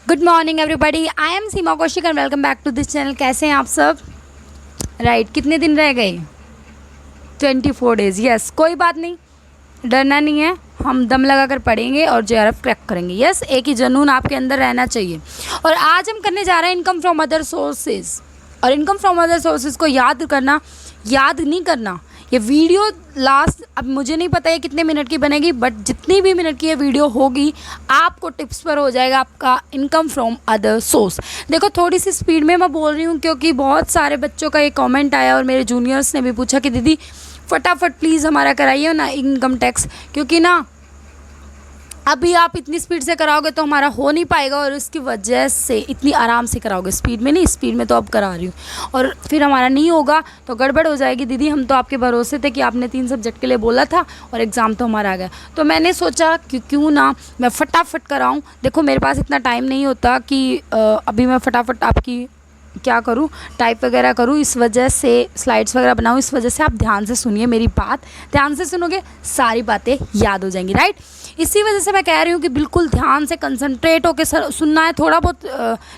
Good morning everybody, I am Seema Kaushik and welcome back to this channel. कैसे हैं आप सब? राइट, कितने दिन रह गए? 24 डेज़। यस, कोई बात नहीं, डरना नहीं है, हम दम लगा कर पढ़ेंगे और JRF क्रैक करेंगे। यस, एक ही जुनून आपके अंदर रहना चाहिए। और आज हम करने जा रहे हैं इनकम फ्रॉम अदर सोर्सेज। और इनकम फ्रॉम अदर सोर्सेज को याद नहीं करना। ये वीडियो लास्ट, अब मुझे नहीं पता है कितने मिनट की बनेगी, बट जितनी भी मिनट की ये वीडियो होगी आपको टिप्स पर हो जाएगा आपका इनकम फ्रॉम अदर सोर्स। देखो, थोड़ी सी स्पीड में मैं बोल रही हूँ क्योंकि बहुत सारे बच्चों का ये कमेंट आया और मेरे जूनियर्स ने भी पूछा कि दीदी फटाफट प्लीज़ हमारा कराइए ना इनकम टैक्स, क्योंकि ना अभी आप इतनी स्पीड से कराओगे तो हमारा हो नहीं पाएगा और इसकी वजह से इतनी आराम से कराओगे, स्पीड में नहीं, स्पीड में तो अब करा रही हूँ और फिर हमारा नहीं होगा तो गड़बड़ हो जाएगी। दीदी हम तो आपके भरोसे थे कि आपने 3 सब्जेक्ट के लिए बोला था और एग्ज़ाम तो हमारा आ गया, तो मैंने सोचा कि क्यों ना मैं फटाफट कराऊँ। देखो मेरे पास इतना टाइम नहीं होता कि अभी मैं फटाफट आपकी क्या करूँ, टाइप वगैरह करूँ, इस वजह से स्लाइड्स वगैरह बनाऊँ। इस वजह से आप ध्यान से सुनिए मेरी बात, ध्यान से सुनोगे सारी बातें याद हो जाएंगी। राइट, इसी वजह से मैं कह रही हूँ कि बिल्कुल ध्यान से कंसंट्रेट होकर सुनना है। थोड़ा बहुत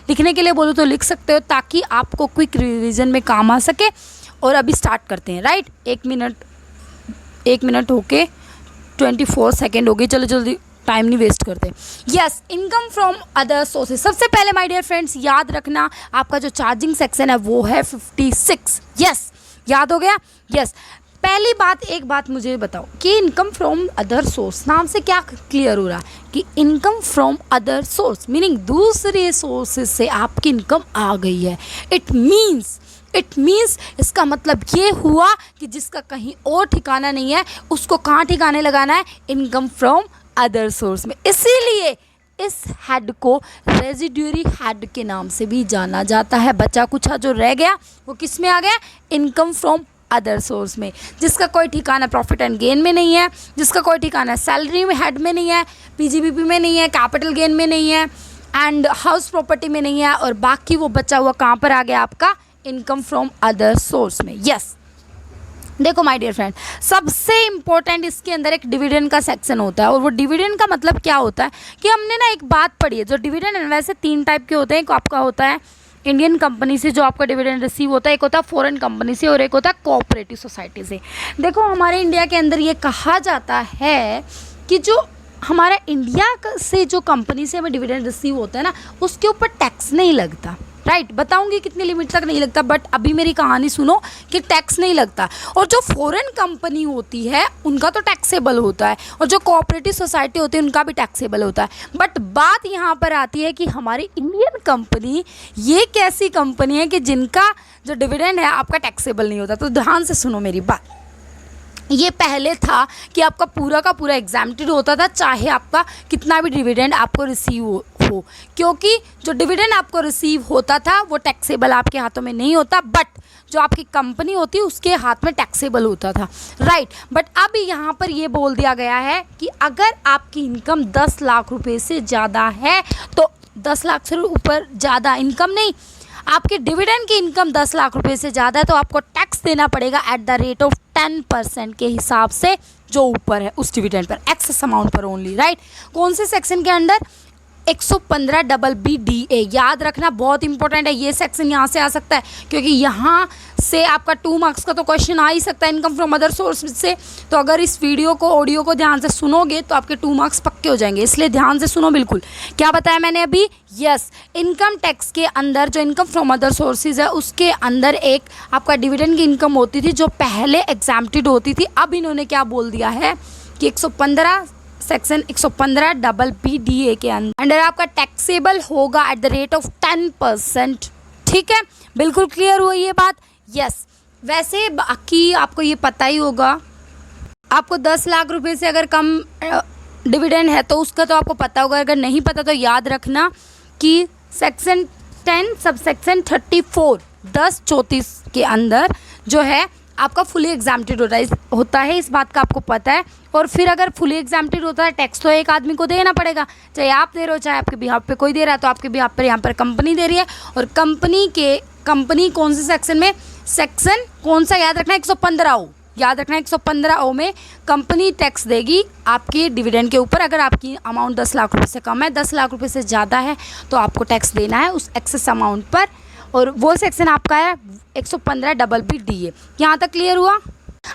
लिखने के लिए बोलूँ तो लिख सकते हो ताकि आपको क्विक रिवीजन में काम आ सके। और अभी स्टार्ट करते हैं। राइट, एक मिनट होके 24 सेकेंड हो गए, चलो जल्दी, टाइम नहीं वेस्ट करते। Yes, income from other sources. सबसे पहले माय डियर फ्रेंड्स याद रखना, आपका जो चार्जिंग सेक्शन है वो है 56। यस, याद हो गया? यस, पहली बात, एक बात मुझे बताओ कि इनकम फ्रॉम अदर सोर्स नाम से क्या क्लियर हो रहा है कि income from other source meaning दूसरे सोर्सेज से आपकी इनकम आ गई है। इट मीन्स इसका मतलब ये हुआ कि जिसका कहीं और ठिकाना नहीं है उसको कहाँ ठिकाने लगाना है? इनकम फ्रॉम अदर सोर्स में। इसीलिए इस हेड को रेजिड्यूरी हेड के नाम से भी जाना जाता है। बचा कुछ जो रह गया वो किस में आ गया? इनकम फ्रॉम अदर सोर्स में। जिसका कोई ठिकाना प्रॉफिट एंड गेन में नहीं है, जिसका कोई ठिकाना सैलरी में हेड में नहीं है, PGBP में नहीं है, कैपिटल गेन में नहीं है एंड हाउस प्रॉपर्टी में नहीं है, और बाकी वो बचा हुआ कहाँ पर आ गया? आपका इनकम फ्रॉम अदर सोर्स में। यस, देखो माय डियर फ्रेंड, सबसे इम्पोर्टेंट इसके अंदर एक डिविडेंड का सेक्शन होता है। और वो डिविडेंड का मतलब क्या होता है कि हमने ना एक बात पढ़ी है, जो डिविडेंड है वैसे 3 टाइप के होते हैं। एक आपका होता है इंडियन कंपनी से जो आपका डिविडेंड रिसीव होता है, एक होता है फॉरेन कंपनी से और एक होता है कोऑपरेटिव सोसाइटी से। देखो हमारे इंडिया के अंदर ये कहा जाता है कि जो हमारा इंडिया से जो कंपनी से हमें डिविडेंड रिसीव होता है ना, उसके ऊपर टैक्स नहीं लगता। राइट, बताऊंगी कितनी लिमिट तक नहीं लगता, बट अभी मेरी कहानी सुनो कि टैक्स नहीं लगता। और जो फॉरेन कंपनी होती है उनका तो टैक्सेबल होता है, और जो कोऑपरेटिव सोसाइटी होती है उनका भी टैक्सेबल होता है। बट बात यहाँ पर आती है कि हमारी इंडियन कंपनी ये कैसी कंपनी है कि जिनका जो डिविडेंड है आपका टैक्सेबल नहीं होता। तो ध्यान से सुनो मेरी बात। ये पहले था कि आपका पूरा का पूरा एग्जैम्प्टेड होता था, चाहे आपका कितना भी डिविडेंड आपको रिसीव हो, क्योंकि जो डिविडेंड आपको रिसीव होता था वो टैक्सेबल आपके हाथों में नहीं होता, बट जो आपकी कंपनी होती है उसके हाथ में टैक्सेबल होता था। राइट, बट अब यहाँ पर ये बोल दिया गया है कि अगर आपकी इनकम 10 लाख रुपए से ज़्यादा है, तो 10 लाख से ऊपर ज़्यादा इनकम नहीं, आपके डिविडेंड की इनकम 10 लाख रुपए से ज़्यादा है तो आपको टैक्स देना पड़ेगा एट द रेट ऑफ 10% के हिसाब से जो ऊपर है उस डिविडेंड पर, एक्सेस अमाउंट पर ओनली। राइट, कौन से सेक्शन के अंडर? 115 BBDA। याद रखना, बहुत इंपॉर्टेंट है ये सेक्शन। यहाँ से आ सकता है क्योंकि यहाँ से आपका 2 मार्क्स का तो क्वेश्चन आ ही सकता है इनकम फ्रॉम अदर सोर्स से। तो अगर इस वीडियो को, ऑडियो को ध्यान से सुनोगे तो आपके 2 मार्क्स पक्के हो जाएंगे, इसलिए ध्यान से सुनो बिल्कुल। क्या बताया मैंने अभी? यस, इनकम टैक्स के अंदर जो इनकम फ्रॉम अदर सोर्सेज है उसके अंदर एक आपका डिविडेंड की इनकम होती थी जो पहले एग्जैम्प्टेड होती थी। अब इन्होंने क्या बोल दिया है कि 115 सेक्शन 115 BBDA के अंदर आपका टैक्सेबल होगा एट द रेट ऑफ 10%। ठीक है, बिल्कुल क्लियर हुई ये बात? यस, वैसे बाकी आपको ये पता ही होगा, आपको 10 लाख रुपए से अगर कम डिविडेंड है तो उसका तो आपको पता होगा। अगर नहीं पता तो याद रखना कि सेक्शन 10 सबसेक्शन 34 1034 के अंदर जो है आपका फुली एग्जैम्प्टेड होता है, इस बात का आपको पता है। और फिर अगर फुली एग्जैम्प्टेड होता है टैक्स तो एक आदमी को देना पड़ेगा, चाहे आप दे रहे हो चाहे आपके बिहाफ पे कोई दे रहा है। तो आपके बिहाफ पर यहाँ पर कंपनी दे रही है, और कंपनी कौन से सेक्शन में? सेक्शन कौन सा याद रखना? 115 हो। याद रखना 115 ओ में कंपनी टैक्स देगी आपके डिविडेंड के ऊपर। अगर आपकी अमाउंट 10 लाख रुपए से कम है, 10 लाख रुपए से ज़्यादा है तो आपको टैक्स देना है उस एक्सेस अमाउंट पर, और वो सेक्शन आपका है 115 डबल पी डी ए। यहाँ तक क्लियर हुआ।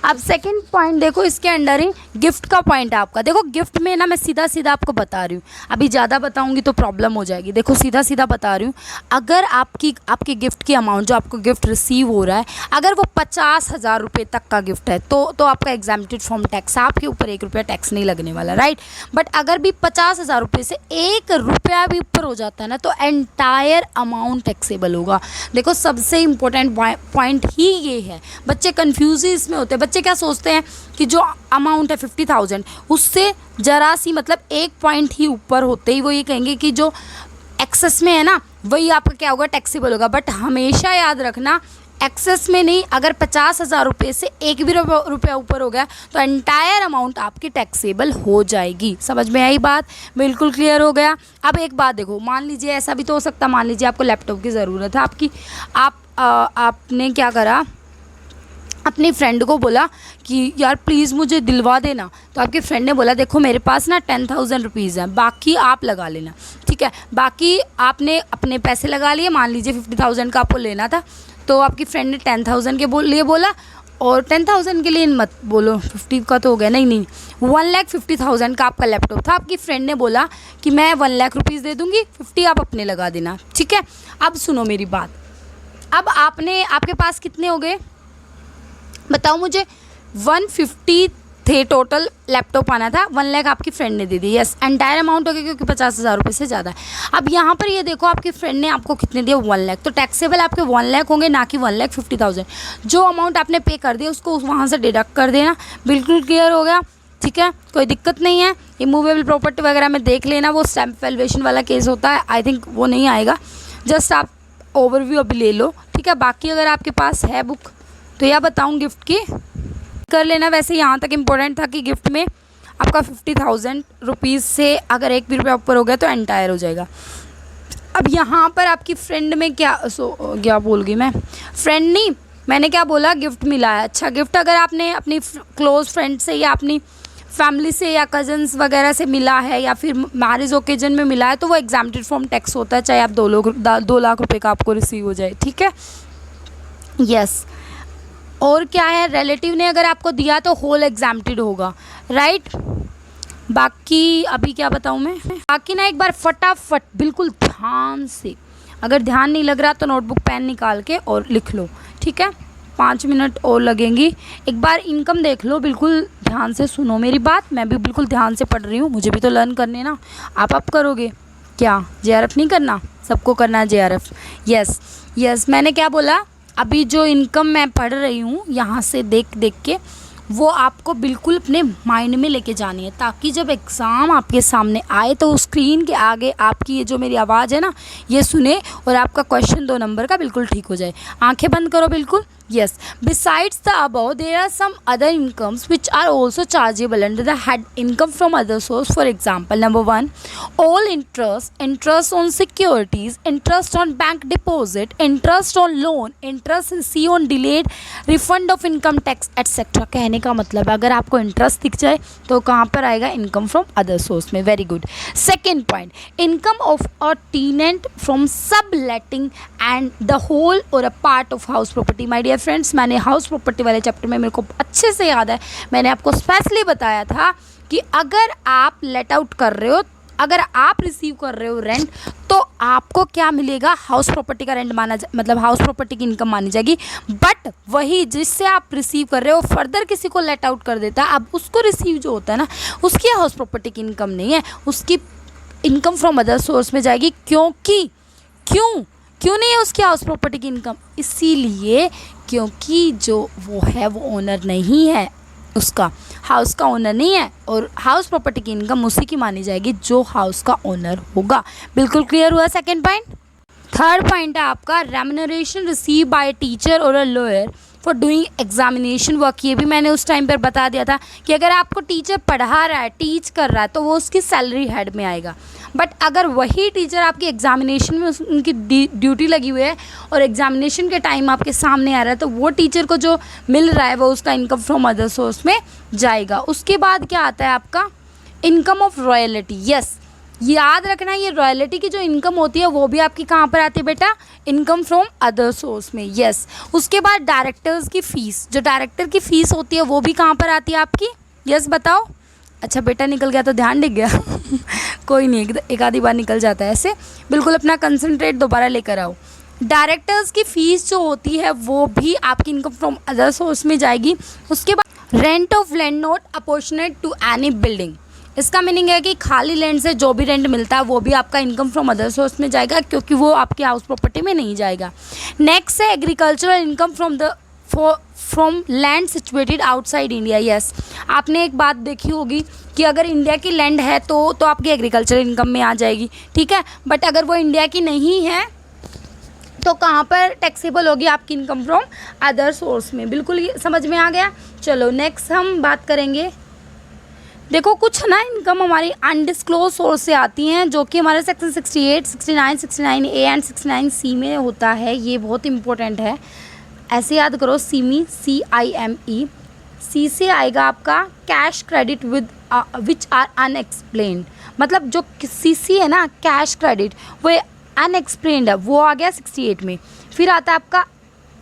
अब सेकंड पॉइंट देखो, इसके अंडर ही गिफ्ट का पॉइंट है आपका। देखो गिफ्ट में ना मैं सीधा सीधा आपको बता रही हूँ, अभी ज़्यादा बताऊँगी तो प्रॉब्लम हो जाएगी। देखो सीधा सीधा बता रही हूँ, अगर आपकी गिफ्ट की अमाउंट, जो आपको गिफ्ट रिसीव हो रहा है, अगर वो 50,000 रुपये तक का गिफ्ट है तो आपका एग्जाम्प्टेड फ्रॉम टैक्स, आपके ऊपर 1 रुपया टैक्स नहीं लगने वाला, राइट। बट अगर भी 50,000 रुपये से 1 रुपया भी ऊपर हो जाता है ना तो एंटायर अमाउंट टैक्सेबल होगा। देखो सबसे इम्पोर्टेंट पॉइंट ही ये है, बच्चे कन्फ्यूज इसमें होते हैं। बच्चे क्या सोचते हैं कि जो अमाउंट है 50,000 उससे जरा सी मतलब 1 पॉइंट ही ऊपर होते ही वो ये कहेंगे कि जो एक्सेस में है ना वही आपका क्या होगा, टैक्सेबल होगा। बट हमेशा याद रखना एक्सेस में नहीं, अगर 50,000 रुपये से 1 भी रुपया ऊपर हो गया तो एंटायर अमाउंट आपकी टैक्सेबल हो जाएगी। समझ में आई बात? बिल्कुल क्लियर हो गया। अब एक बात देखो, मान लीजिए ऐसा भी तो हो सकता, मान लीजिए आपको लैपटॉप की ज़रूरत है, आपने क्या करा, अपनी फ्रेंड को बोला कि यार प्लीज़ मुझे दिलवा देना। तो आपके फ्रेंड ने बोला देखो मेरे पास ना 10,000 रुपीज़ है, बाकी आप लगा लेना, ठीक है। बाकी आपने अपने पैसे लगा लिए, मान लीजिए 50,000 का आपको लेना था, तो आपकी फ्रेंड ने 10,000 के लिए बोला, और 10,000 के लिए मत बोलो, 50 का तो हो गया, नहीं 1,50,000 का आपका लैपटॉप था। आपकी फ्रेंड ने बोला कि मैं 1 लाख रुपीज़ दे दूँगी, 50 आप अपने लगा देना, ठीक है। अब सुनो मेरी बात, अब आपके पास कितने हो गए बताओ मुझे? 150 थे टोटल, लैपटॉप आना था, 1 लाख आपकी फ्रेंड ने दे दी, यस एंटायर अमाउंट हो गया क्योंकि 50,000 रुपये से ज़्यादा है। अब यहाँ पर ये देखो आपकी फ्रेंड ने आपको कितने दिए, 1 लाख, तो टैक्सेबल आपके 1 लाख होंगे, ना कि 1,50,000। जो अमाउंट आपने पे कर दिया उसको वहाँ से डिडक्ट कर देना। बिल्कुल क्लियर हो गया, ठीक है, कोई दिक्कत नहीं है। इमूवेबल प्रॉपर्टी वगैरह में देख लेना, वो स्टैम्प वैल्यूएशन वाला केस होता है, आई थिंक वो नहीं आएगा, जस्ट आप ओवरव्यू अभी ले लो, ठीक है। बाकी अगर आपके पास है बुक तो यह बताऊँ गिफ्ट की कर लेना। वैसे यहाँ तक इम्पोर्टेंट था कि गिफ्ट में आपका 50,000 रुपीज़ से अगर 1 भी रुपया ऊपर हो गया तो एंटायर हो जाएगा। अब यहाँ पर आपकी फ्रेंड में क्या बोल गई मैं, फ्रेंड नहीं, मैंने क्या बोला, गिफ्ट मिला है। अच्छा, गिफ्ट अगर आपने अपनी क्लोज फ्रेंड से या अपनी फैमिली से या कजन्स वगैरह से मिला है या फिर मैरिज ओकेजन में मिला है तो वो एग्जाम्प्टेड फ्रॉम टैक्स होता है, चाहे आप 2 लाख रुपए का आपको रिसीव हो जाए, ठीक है, यस। और क्या है, रिलेटिव ने अगर आपको दिया तो होल एग्जाम्प्टेड होगा, राइट। बाकी अभी क्या बताऊँ मैं, बाकी ना एक बार फटाफट बिल्कुल ध्यान से, अगर ध्यान नहीं लग रहा तो नोटबुक पेन निकाल के और लिख लो, ठीक है। 5 मिनट और लगेंगी। एक बार इनकम देख लो, बिल्कुल ध्यान से सुनो मेरी बात, मैं भी बिल्कुल ध्यान से पढ़ रही हूँ, मुझे भी तो लर्न करने ना। आप करोगे क्या, JRF नहीं करना? सबको करना है JRF, यस। मैंने क्या बोला, अभी जो इनकम मैं पढ़ रही हूँ यहाँ से देख के वो आपको बिल्कुल अपने माइंड में लेके जानी है, ताकि जब एग्ज़ाम आपके सामने आए तो स्क्रीन के आगे आपकी ये जो मेरी आवाज़ है ना ये सुने और आपका क्वेश्चन 2 नंबर का बिल्कुल ठीक हो जाए। आंखें बंद करो बिल्कुल, yes. Besides the above, there are some other incomes which are also chargeable under the head income from other source. For example, number 1, all interest on securities, interest on bank deposit, interest on loan, interest received on delayed refund of income tax, etc. कहने का मतलब अगर आपको interest दिख जाए तो कहाँ पर आएगा, इनकम फ्रॉम अदर सोर्स में। Very good. Second point, income of a tenant from sub letting and the whole और a part of house property. My dear friends, मैंने हाउस प्रॉपर्टी वाले चैप्टर में, मेरे को अच्छे से याद है, मैंने आपको स्पेशली बताया था कि अगर आप लेट आउट कर रहे हो, अगर आप रिसीव कर रहे हो रेंट, तो आपको क्या मिलेगा, हाउस प्रॉपर्टी का रेंट मतलब हाउस प्रॉपर्टी की इनकम मानी जाएगी। बट वही जिससे आप रिसीव कर रहे हो फर्दर किसी को लेट आउट कर देता है, अब उसको रिसीव जो होता है ना उसकी हाउस प्रॉपर्टी की इनकम नहीं है, उसकी इनकम फ्रॉम अदर सोर्स में जाएगी। क्यों नहीं है उसकी हाउस प्रॉपर्टी की इनकम? इसीलिए क्योंकि जो वो है वो ओनर नहीं है, उसका हाउस का ओनर नहीं है, और हाउस प्रॉपर्टी की इनकम उसी की मानी जाएगी जो हाउस का ओनर होगा। बिल्कुल क्लियर हुआ सेकंड पॉइंट। थर्ड पॉइंट है आपका रेम्युनरेशन रिसीव बाय टीचर और a lawyer for doing examination work. ये भी मैंने उस टाइम पर बता दिया था कि अगर आपको टीचर पढ़ा रहा है, टीच कर रहा है, तो वो उसकी सैलरी हेड में आएगा। बट अगर वही टीचर आपकी एग्जामिनेशन में उनकी ड्यूटी लगी हुई है और एग्जामिनेशन के टाइम आपके सामने आ रहा है, तो वो टीचर को जो मिल रहा है वो उसका इनकम फ्रॉम अदर सोर्स में जाएगा। उसके बाद क्या आता है आपका इनकम ऑफ रॉयल्टी। यस, याद रखना ये रॉयल्टी की जो इनकम होती है वो भी आपकी कहाँ पर आती है बेटा, इनकम फ्रॉम अदर सोर्स में। यस, उसके बाद डायरेक्टर्स की फ़ीस, जो डायरेक्टर की फ़ीस होती है वो भी कहाँ पर आती है आपकी। यस बताओ। अच्छा बेटा निकल गया तो ध्यान दिख गया कोई नहीं, एक आधी बार निकल जाता है ऐसे। बिल्कुल अपना कंसंट्रेट दोबारा लेकर आओ। डायरेक्टर्स की फ़ीस जो होती है वो भी आपकी इनकम फ्रॉम अदर सोर्स में जाएगी। उसके बाद rent of land not apportionate to any building. इसका मीनिंग है कि खाली लैंड से जो भी रेंट मिलता है वो भी आपका इनकम फ्रॉम अदर सोर्स में जाएगा, क्योंकि वो आपकी हाउस प्रॉपर्टी में नहीं जाएगा। नेक्स्ट है agricultural income from land situated outside India. Yes, आपने एक बात देखी होगी कि अगर इंडिया की लैंड है तो आपकी एग्रीकल्चरल इनकम में आ जाएगी, ठीक है। बट अगर वो इंडिया की नहीं है तो कहाँ पर टैक्सेबल होगी आपकी इनकम फ्रॉम अदर सोर्स में। बिल्कुल ये समझ में आ गया। चलो नेक्स्ट हम बात करेंगे। देखो कुछ ना इनकम हमारी अनडिस्क्लोज सोर्स से आती हैं, जो कि हमारे सेक्शन 68, 69, 69A एंड 69C में होता है। ये बहुत इंपॉर्टेंट है, ऐसे याद करो। CIME, CIME। सी से आएगा आपका cash credit with which are unexplained. मतलब जो CC है ना, कैश क्रेडिट, वो अनएक्सप्लेन्ड है, वो आ गया 68 में। फिर आता है आपका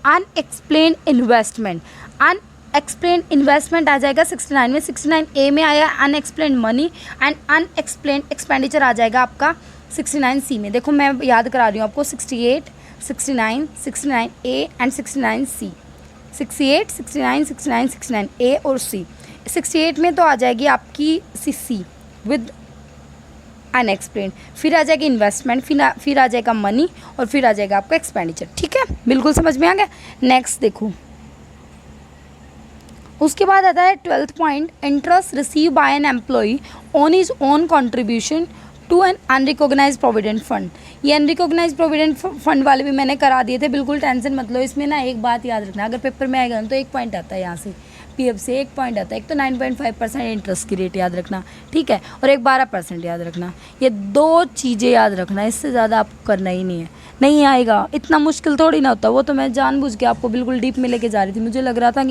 अनएक्सप्लेन्ड इन्वेस्टमेंट। अनएक्सप्लेन्ड इन्वेस्टमेंट आ जाएगा 69 में। 69A में आया unexplained money and unexplained expenditure आ जाएगा आपका 69C में। देखो मैं याद करा रही हूँ आपको, 68, 69, 69A एंड 69C। 68, 69, 69, 69A और C। 68 में तो आ जाएगी आपकी CC विद अनएक्सप्लेन्ड। फिर आ जाएगी इन्वेस्टमेंट, फिर आ जाएगा मनी और फिर आ जाएगा आपका एक्सपेंडिचर। ठीक है, बिल्कुल समझ में आ गया। नेक्स्ट देखो, उसके बाद आता है 12th point, interest receive by an employee on his own contribution to an unrecognised provident fund. ये अनरिकॉग्नाइज प्रोविडेंट फंड वाले भी मैंने करा दिए थे, बिल्कुल टेंशन मत लो। इसमें ना एक बात याद रखना, अगर पेपर में आएगा तो 1 पॉइंट आता है यहाँ से, PF से 1 पॉइंट आता है। एक तो 9.5% इंटरेस्ट की रेट याद रखना, ठीक है, और एक 12% याद रखना। ये 2 चीज़ें याद रखना, इससे ज़्यादा आपको करना ही नहीं है। नहीं आएगा, इतना मुश्किल थोड़ी ना होता। वो तो मैं जानबूझ के आपको बिल्कुल डीप में लेके जा रही थी। मुझे लग रहा था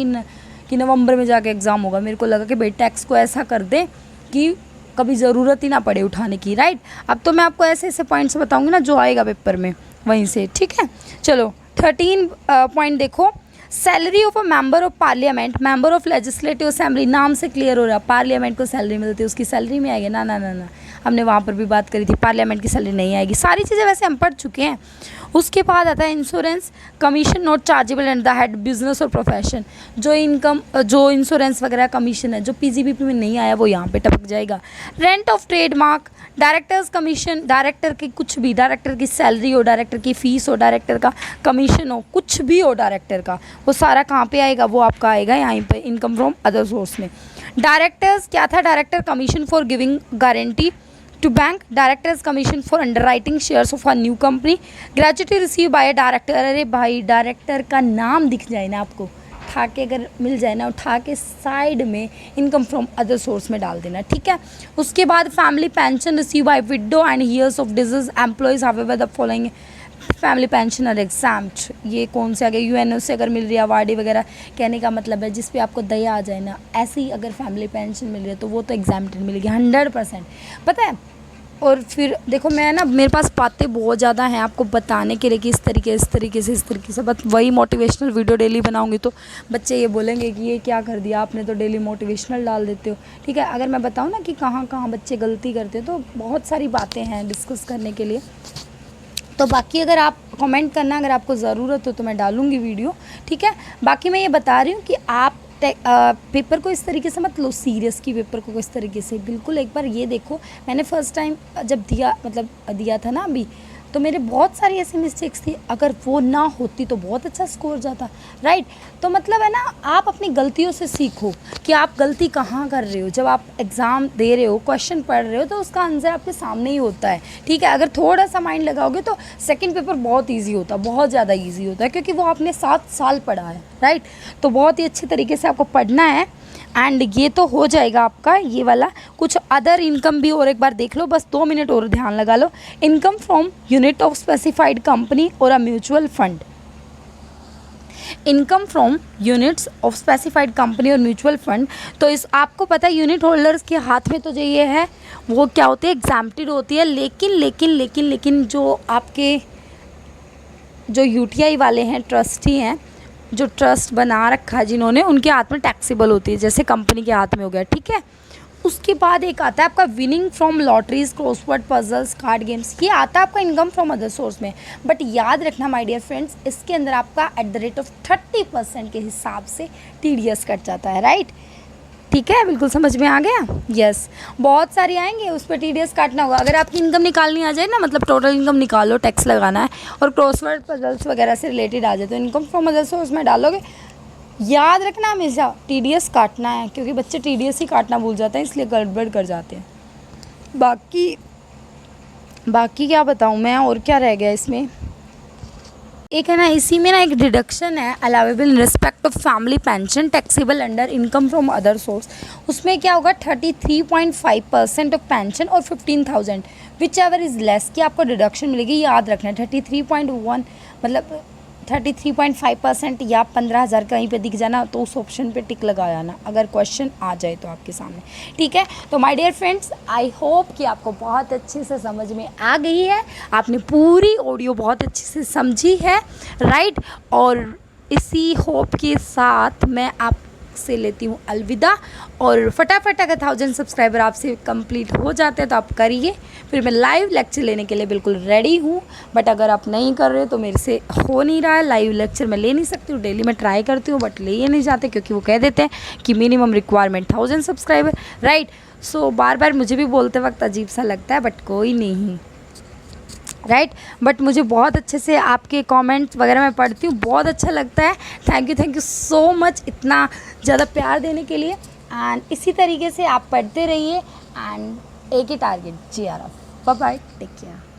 कि नवंबर में जाके एग्ज़ाम होगा। मेरे को लगा कि भाई टैक्स को ऐसा कर दे कि कभी ज़रूरत ही ना पड़े उठाने की, राइट। अब तो मैं आपको ऐसे ऐसे पॉइंट्स बताऊंगी ना जो आएगा पेपर में वहीं से, ठीक है। चलो 13 पॉइंट देखो, salary of a member of parliament, member of legislative assembly. नाम से क्लियर हो रहा है, पार्लियामेंट को सैलरी मिलती है, उसकी सैलरी में आएगी ना ना ना ना, हमने वहाँ पर भी बात करी थी, पार्लियामेंट की सैलरी नहीं आएगी। सारी चीज़ें वैसे हम पढ़ चुके हैं। उसके बाद आता है insurance commission not chargeable and the head business और प्रोफेशन। जो इंश्योरेंस वगैरह कमीशन है जो PGBP में नहीं आया वो यहाँ पे टपक जाएगा। Rent of trademark, directors commission, director की कुछ भी, डायरेक्टर की सैलरी हो, डायरेक्टर की फ़ीस हो, डायरेक्टर का कमीशन हो, कुछ भी हो डायरेक्टर का, वो सारा कहाँ पे आएगा, वो आपका आएगा यहाँ पे इनकम फ्रॉम अदर सोर्स में। डायरेक्टर्स क्या था, director commission for giving guarantee to bank, directors commission for underwriting shares of a new company, gratuity receive by a director. अरे भाई डायरेक्टर का नाम दिख जाए ना आपको, उठा के अगर मिल जाए ना, उठा के साइड में इनकम फ्रॉम अदर सोर्स में डाल देना, ठीक है। उसके बाद family pension receive by widow and heirs of deceased employees however the following family pension are exempt. ये कौन से आ गए, UNO से अगर मिल रही है, अवार्डी वगैरह, कहने का मतलब है जिस पे आपको दया आ जाए ना, ऐसे ही अगर फैमिली पेंशन मिल रही है तो वो तो एग्जाम्प्टेड मिलेगी 100%, पता है। और फिर देखो मैं ना, मेरे पास बातें बहुत ज़्यादा हैं आपको बताने के लिए कि इस तरीके से, बस वही मोटिवेशनल वीडियो डेली बनाऊंगी तो बच्चे ये बोलेंगे कि ये क्या कर दिया आपने, तो डेली मोटिवेशनल डाल देते हो, ठीक है। अगर मैं बताऊँ ना कि कहाँ कहाँ बच्चे गलती करते हो, तो बहुत सारी बातें हैं डिस्कस करने के लिए। तो बाकी अगर आप कमेंट करना, अगर आपको ज़रूरत हो तो मैं डालूँगी वीडियो, ठीक है। बाकी मैं ये बता रही हूँ कि आप पेपर को इस तरीके से मत लो सीरियस, की पेपर को इस तरीके से, बिल्कुल एक बार ये देखो। मैंने फ़र्स्ट टाइम जब दिया था ना अभी, तो मेरे बहुत सारी ऐसी मिस्टेक्स थी, अगर वो ना होती तो बहुत अच्छा स्कोर जाता, राइट। तो मतलब है ना, आप अपनी गलतियों से सीखो कि आप गलती कहाँ कर रहे हो। जब आप एग्ज़ाम दे रहे हो, क्वेश्चन पढ़ रहे हो, तो उसका आंसर आपके सामने ही होता है, ठीक है। अगर थोड़ा सा माइंड लगाओगे तो सेकंड पेपर बहुत ईजी होता है, बहुत ज़्यादा ईजी होता है, क्योंकि वो आपने 7 साल पढ़ा है, राइट। तो बहुत ही अच्छी तरीके से आपको पढ़ना है। एंड ये तो हो जाएगा आपका ये वाला। कुछ अदर इनकम भी और एक बार देख लो, बस 2 मिनट और ध्यान लगा लो। Income from unit of specified company और uh mutual fund. Income from units of specified company और म्यूचुअल फंड, तो इस आपको पता है यूनिट होल्डर्स के हाथ में तो जो ये है वो क्या होती है, एग्जाम्प्टेड होती है। लेकिन जो आपके जो यूटीआई वाले हैं, ट्रस्टी हैं, जो ट्रस्ट बना रखा है जिन्होंने, उनके हाथ में टैक्सेबल होती है, जैसे कंपनी के हाथ में हो गया, ठीक है। उसके बाद एक आता है आपका winning from lotteries, crossword puzzles, card games. ये आता है आपका इनकम फ्रॉम अदर सोर्स में। बट याद रखना माय डियर फ्रेंड्स, इसके अंदर आपका @30% के हिसाब से TDS कट जाता है, राइट। ठीक है, बिल्कुल समझ में आ गया। यस, बहुत सारी आएंगे, उस पर TDS काटना होगा। अगर आपकी इनकम निकालनी आ जाए ना, मतलब टोटल इनकम निकालो, टैक्स लगाना है, और क्रॉसवर्ड पजल्स वगैरह से रिलेटेड आ जाए, तो इनकम फ्रॉम अदर सोर्स में डालोगे। याद रखना हमेशा TDS काटना है, क्योंकि बच्चे TDS ही काटना भूल जाते हैं, इसलिए गड़बड़ कर जाते हैं। बाकी क्या बताऊँ मैं, और क्या रह गया इसमें। एक है ना, इसी में ना एक डिडक्शन है, allowable in respect of family pension taxable under income from other source. उसमें क्या होगा, 33.5% ऑफ पेंशन और 15,000 विच एवर इज़ लेस की आपको डिडक्शन मिलेगी। याद रखना है 33.1 मतलब 33.5% या 15,000 कहीं पे दिख जाना, तो उस ऑप्शन पे टिक लगा जाना अगर क्वेश्चन आ जाए तो आपके सामने, ठीक है। तो my dear friends, I hope कि आपको बहुत अच्छे से समझ में आ गई है, आपने पूरी ऑडियो बहुत अच्छे से समझी है, राइट। और इसी होप के साथ मैं आपसे लेती हूँ अलविदा। और फटाफट अगर 1000 सब्सक्राइबर आपसे कंप्लीट हो जाते हैं तो आप करिए, फिर मैं लाइव लेक्चर लेने के लिए बिल्कुल रेडी हूँ। बट अगर आप नहीं कर रहे तो मेरे से हो नहीं रहा है, लाइव लेक्चर मैं ले नहीं सकती हूँ, डेली मैं ट्राई करती हूँ बट ले ये नहीं जाते, क्योंकि वो कह देते हैं कि मिनिमम रिक्वायरमेंट 1000 सब्सक्राइबर, राइट। सो बार बार मुझे भी बोलते वक्त अजीब सा लगता है, बट कोई नहीं, राइट। बट मुझे बहुत अच्छे से आपके कमेंट्स वगैरह मैं पढ़ती हूँ, बहुत अच्छा लगता है। थैंक यू सो मच इतना ज़्यादा प्यार देने के लिए। एंड इसी तरीके से आप पढ़ते रहिए, एंड एक ही target, GRF। Bye bye, take care.